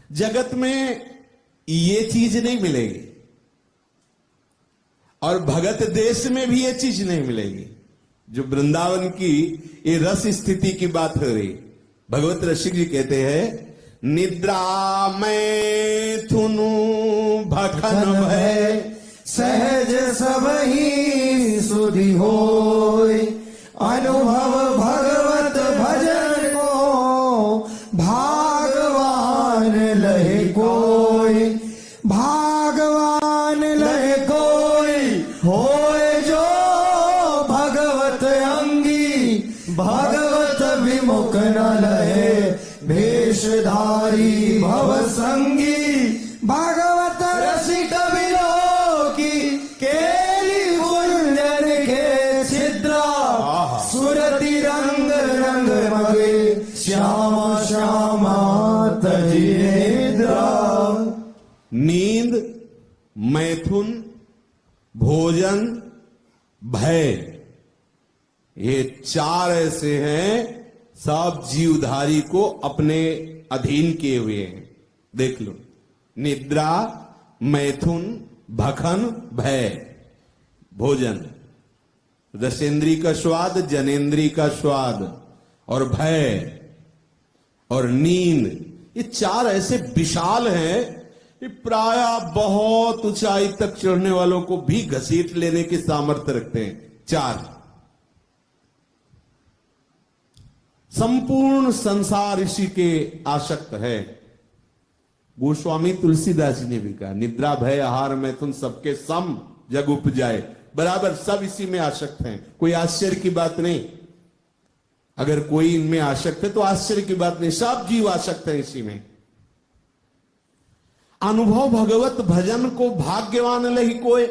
जगत में ये चीज नहीं मिलेगी और भगत देश में भी ये चीज नहीं मिलेगी। जो वृंदावन की ये रस स्थिति की बात हो रही, भगवत रसिक जी कहते हैं, निद्रा मैथुनु भखन भय सहज सबहि सुधि होय। अनुभव भगवत भजन को भागवान लहे कोय। भागवान लहे कोय होय जो भगवत अंगी। भगवत विमुख न लहे भेषधारी भव संगी। भागवत रसिक विलोकी केली गुंजन के छिद्रा। सुरति रंग रंग मगे श्यामा श्यामा तजी निद्रा। नींद, मैथुन, भोजन, भय, ये चार ऐसे हैं सब जीवधारी को अपने अधीन किए हुए हैं। देख लो, निद्रा, मैथुन, भखन, भय, भोजन, रसेंद्री का स्वाद, जनेन्द्री का स्वाद, और भय और नींद, ये चार ऐसे विशाल हैं कि प्राय बहुत ऊंचाई तक चढ़ने वालों को भी घसीट लेने की सामर्थ्य रखते हैं। चार संपूर्ण संसार इसी के आसक्त है। गोस्वामी तुलसीदास जी ने भी कहा, निद्रा भय आहार मैथुन सबके सम जग उपजाए। बराबर सब इसी में आसक्त हैं, कोई आश्चर्य की बात नहीं। अगर कोई इनमें आसक्त है तो आश्चर्य की बात नहीं, सब जीव आसक्त है इसी में। अनुभव भगवत भजन को भाग्यवान लही कोय।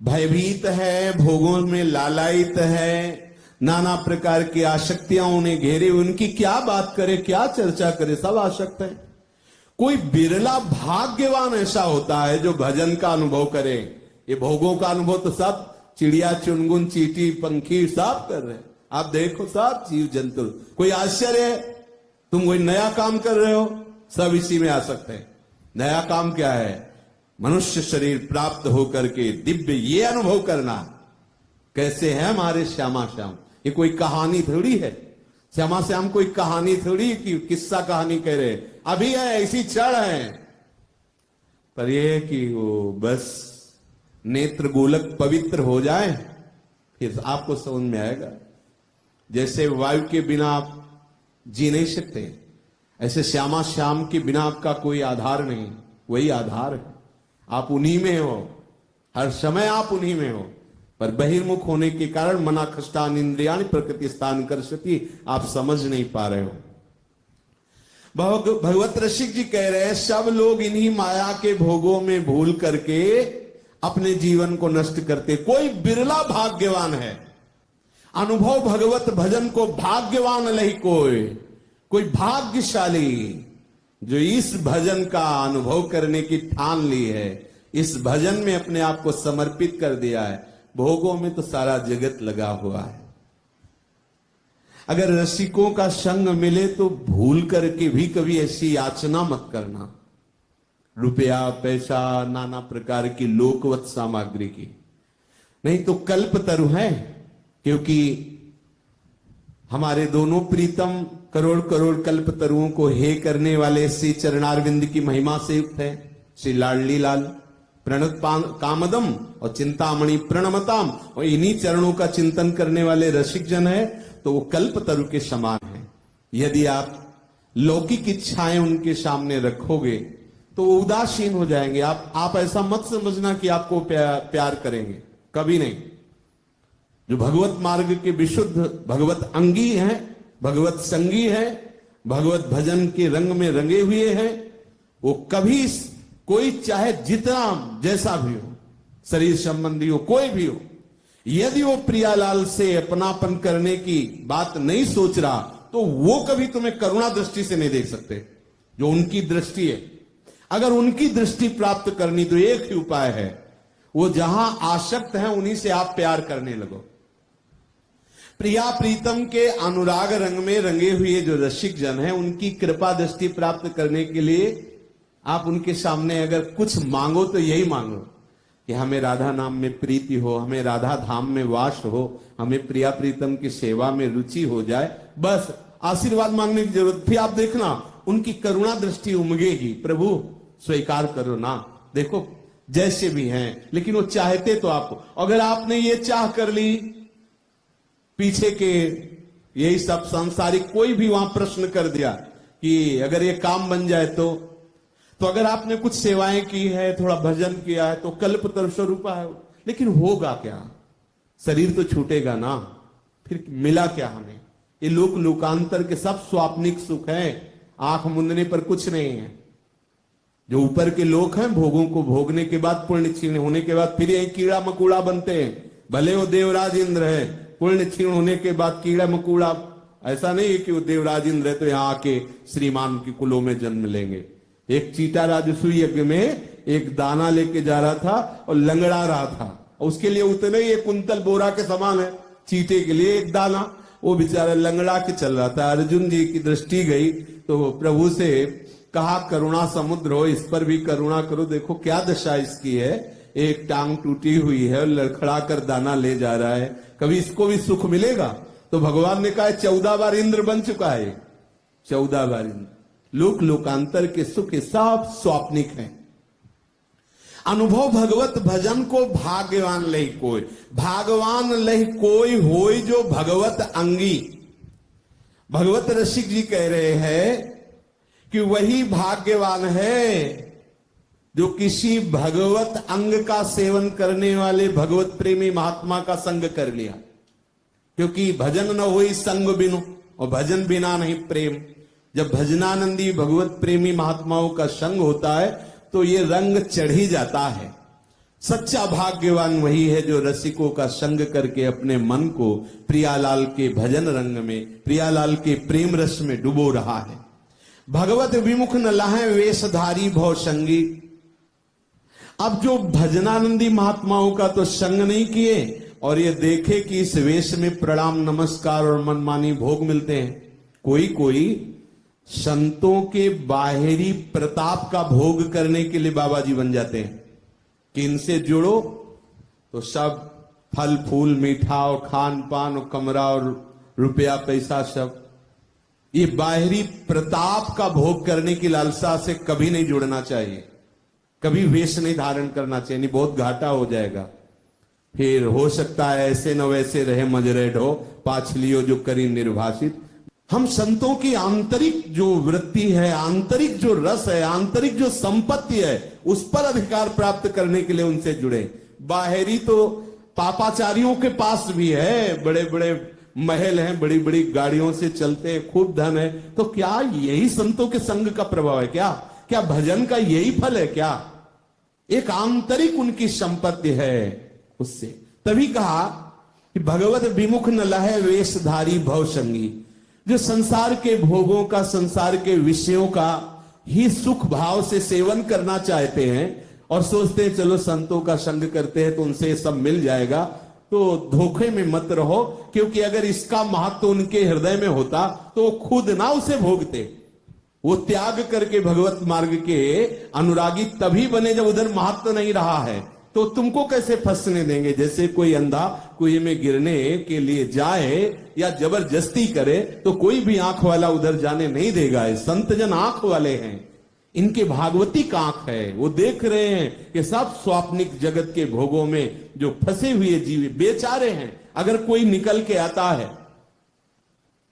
भयभीत है, भोगों में लालायित है, नाना प्रकार की आसक्तियां उन्हें घेरे, उनकी क्या बात करे, क्या चर्चा करे, सब आसक्त है। कोई बिरला भाग्यवान ऐसा होता है जो भजन का अनुभव करे। ये भोगों का अनुभव तो सब चिड़िया, चुनगुन, चींटी, पंखी सब कर रहे हैं। आप देखो सब जीव जंतु, कोई आश्चर्य है? तुम कोई नया काम कर रहे हो, सब इसी में आसक्त है। नया काम क्या है? मनुष्य शरीर प्राप्त होकर के दिव्य ये अनुभव करना। कैसे है हमारे श्यामा श्याम? ये कोई कहानी थोड़ी है। श्यामा श्याम कोई कहानी थोड़ी कि किस्सा कहानी कह रहे, अभी है ऐसी चढ़ है। पर यह है कि वो बस नेत्र गोलक पवित्र हो जाए, फिर आपको समझ में आएगा। जैसे वायु के बिना आप जी नहीं सकते, ऐसे श्यामा श्याम के बिना आपका कोई आधार नहीं, वही आधार है। आप उन्हीं में हो, हर समय आप उन्हीं में हो, पर बहिर्मुख होने के कारण मना खष्टान इंद्रियाणि प्रकृति स्थान करसती, आप समझ नहीं पा रहे हो। भगवत रसिक जी कह रहे हैं, सब लोग इन्हीं माया के भोगों में भूल करके अपने जीवन को नष्ट करते। कोई बिरला भाग्यवान है। अनुभव भगवत भजन को भाग्यवान लही कोई भाग्यशाली जो इस भजन का अनुभव करने की ठान ली है, इस भजन में अपने आप को समर्पित कर दिया है। भोगों में तो सारा जगत लगा हुआ है। अगर रसिकों का संग मिले तो भूल करके भी कभी ऐसी याचना मत करना, रुपया पैसा नाना प्रकार की लोकवत सामग्री की। नहीं तो कल्पतरु है, क्योंकि हमारे दोनों प्रीतम करोड़ करोड़ कल्पतरुओं को हे करने वाले श्री चरणारविंद की महिमा से युक्त है। श्री लाडली लाल प्रणत कामदम और चिंतामणि प्रणमताम, और इन्हीं चरणों का चिंतन करने वाले रसिक जन है, तो वो कल्पतरु के समान है। यदि आप लौकिक इच्छाएं उनके सामने रखोगे तो वो उदासीन हो जाएंगे। आप ऐसा मत समझना कि आपको प्यार करेंगे, कभी नहीं। जो भगवत मार्ग के विशुद्ध भगवत अंगी हैं, भगवत संगी हैं, भगवत भजन के रंग में रंगे हुए हैं, वो कभी कोई चाहे जितना जैसा भी हो, शरीर संबंधी हो, कोई भी हो, यदि वो प्रियालाल से अपनापन करने की बात नहीं सोच रहा तो वो कभी तुम्हें करुणा दृष्टि से नहीं देख सकते। जो उनकी दृष्टि है, अगर उनकी दृष्टि प्राप्त करनी तो एक ही उपाय है, वो जहां आसक्त हैं उन्हीं से आप प्यार करने लगो। प्रिया प्रीतम के अनुराग रंग में रंगे हुए जो रसिक जन हैं, उनकी कृपा दृष्टि प्राप्त करने के लिए आप उनके सामने अगर कुछ मांगो तो यही मांगो कि हमें राधा नाम में प्रीति हो, हमें राधा धाम में वास हो, हमें प्रिया प्रीतम की सेवा में रुचि हो जाए। बस आशीर्वाद मांगने की जरूरत। फिर आप देखना उनकी करुणा दृष्टि उमगेगी। प्रभु स्वीकार करो ना, देखो जैसे भी हैं, लेकिन वो चाहते तो आपको। अगर आपने ये चाह कर ली, पीछे के यही सब सांसारिक कोई भी वहां प्रश्न कर दिया कि अगर ये काम बन जाए तो अगर आपने कुछ सेवाएं की है, थोड़ा भजन किया है, तो कल्पतरु रूपा है, लेकिन होगा क्या? शरीर तो छूटेगा ना, फिर मिला क्या हमें? ये लोकांतर के सब स्वाप्निक सुख है, आंख मुंदने पर कुछ नहीं है। जो ऊपर के लोक हैं, भोगों को भोगने के बाद, पुण्य क्षीण होने के बाद फिर यही कीड़ा मकोड़ा बनते हैं। भले वो देवराज इंद्र है, पुण्य क्षीण होने के बाद कीड़ा मकोड़ा। ऐसा नहीं है कि वो देवराज इंद्र है तो यहां आके श्रीमान के कुलों में जन्म लेंगे। एक चीटा राजसूय यज्ञ में एक दाना लेके जा रहा था और लंगड़ा रहा था, उसके लिए उतने ही एक कुंतल बोरा के समान है, चीटे के लिए एक दाना। वो बेचारा लंगड़ा के चल रहा था। अर्जुन जी की दृष्टि गई तो प्रभु से कहा, करुणा समुद्र हो, इस पर भी करुणा करो, देखो क्या दशा इसकी है, एक टांग टूटी हुई है और लड़खड़ा कर दाना ले जा रहा है, कभी इसको भी सुख मिलेगा? तो भगवान ने कहा 14 बार इंद्र बन चुका है, 14 बार इंद्र। लोकांतर के सुख सब स्वाप्निक हैं। अनुभव भगवत भजन को भाग्यवान लही कोई, भागवान लही कोई होई जो भगवत अंगी। भगवत रसिक जी कह रहे हैं कि वही भाग्यवान है जो किसी भगवत अंग का सेवन करने वाले भगवत प्रेमी महात्मा का संग कर लिया। क्योंकि भजन न होई संग बिनु, और भजन बिना नहीं प्रेम। जब भजनानंदी भगवत प्रेमी महात्माओं का संग होता है तो ये रंग चढ़ ही जाता है। सच्चा भाग्यवान वही है जो रसिकों का संग करके अपने मन को प्रियालाल के भजन रंग में, प्रियालाल के प्रेम रस में डुबो रहा है। भगवत विमुख न लाहे वेशधारी भव संगी। अब जो भजनानंदी महात्माओं का तो संग नहीं किए और ये देखे कि इस वेश में प्रणाम नमस्कार और मनमानी भोग मिलते हैं। कोई संतों के बाहरी प्रताप का भोग करने के लिए बाबा जी बन जाते हैं कि इनसे जुड़ो तो सब फल फूल मीठा और खान पान और कमरा और रुपया पैसा सब। ये बाहरी प्रताप का भोग करने की लालसा से कभी नहीं जुड़ना चाहिए, कभी वेश नहीं धारण करना चाहिए, नहीं बहुत घाटा हो जाएगा। फिर हो सकता है ऐसे न वैसे रहे मजरे ढो, पाछलियो जो करी निर्भाषित। हम संतों की आंतरिक जो वृत्ति है, आंतरिक जो रस है, आंतरिक जो संपत्ति है, उस पर अधिकार प्राप्त करने के लिए उनसे जुड़े। बाहरी तो पापाचारियों के पास भी है, बड़े बड़े महल हैं, बड़ी बड़ी गाड़ियों से चलते हैं, खूब धन है, तो क्या यही संतों के संग का प्रभाव है? क्या भजन का यही फल है? क्या एक आंतरिक उनकी संपत्ति है उससे। तभी कहा कि भगवत विमुख न लहे वेशधारी भव संगी। जो संसार के भोगों का, संसार के विषयों का ही सुख भाव से सेवन करना चाहते हैं और सोचते हैं चलो संतों का संग करते हैं तो उनसे सब मिल जाएगा, तो धोखे में मत रहो। क्योंकि अगर इसका महत्व उनके हृदय में होता तो वो खुद ना उसे भोगते। वो त्याग करके भगवत मार्ग के अनुरागी तभी बने जब उधर महत्व नहीं रहा है। तो तुमको कैसे फंसने देंगे? जैसे कोई अंधा कुएं में गिरने के लिए जाए या जबरदस्ती करे तो कोई भी आंख वाला उधर जाने नहीं देगा। संत जन आंख वाले हैं, इनके भागवती आंख है, वो देख रहे हैं कि सब स्वाप्निक जगत के भोगों में जो फंसे हुए जीव बेचारे हैं। अगर कोई निकल के आता है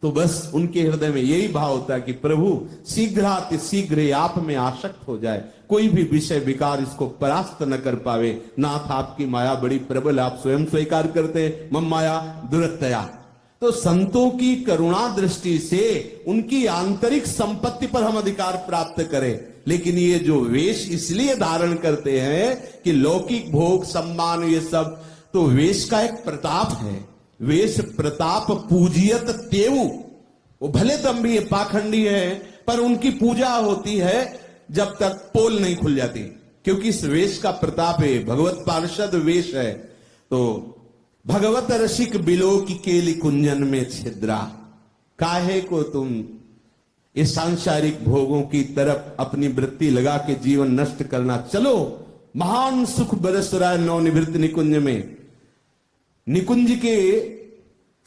तो बस उनके हृदय में यही भाव होता है कि प्रभु शीघ्राति शीघ्र आप में आसक्त हो जाए, कोई भी विषय विकार इसको परास्त न कर पावे। नाथ आपकी माया बड़ी प्रबल, आप स्वयं स्वीकार करते हैं, मम माया दुरत्तया। तो संतों की करुणा दृष्टि से उनकी आंतरिक संपत्ति पर हम अधिकार प्राप्त करें। लेकिन ये जो वेश इसलिए धारण करते हैं कि लौकिक भोग सम्मान ये सब, तो वेश का एक प्रताप है। वेश प्रताप पूजियत तेऊ, वो भले दम्भी है, पाखंडी है, पर उनकी पूजा होती है जब तक पोल नहीं खुल जाती, क्योंकि इस वेश का प्रताप है, भगवत पार्षद वेश है। तो भगवत रसिक बिलो की केली कुंजन में छिद्रा। काहे को तुम इस सांसारिक भोगों की तरफ अपनी वृत्ति लगा के जीवन नष्ट करना। चलो, महान सुख बरस रहा है नवनिवृत्त निकुंज में। निकुंज के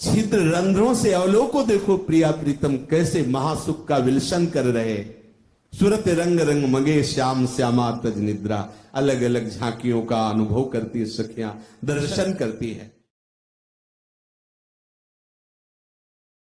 छिद्र रंध्रों से अवलोको देखो प्रिया प्रीतम कैसे महासुख का विलसन कर रहे। सूरत रंग रंग मगे श्याम श्यामा तज निद्रा। अलग अलग झांकियों का अनुभव करती है सखियां, दर्शन करती है।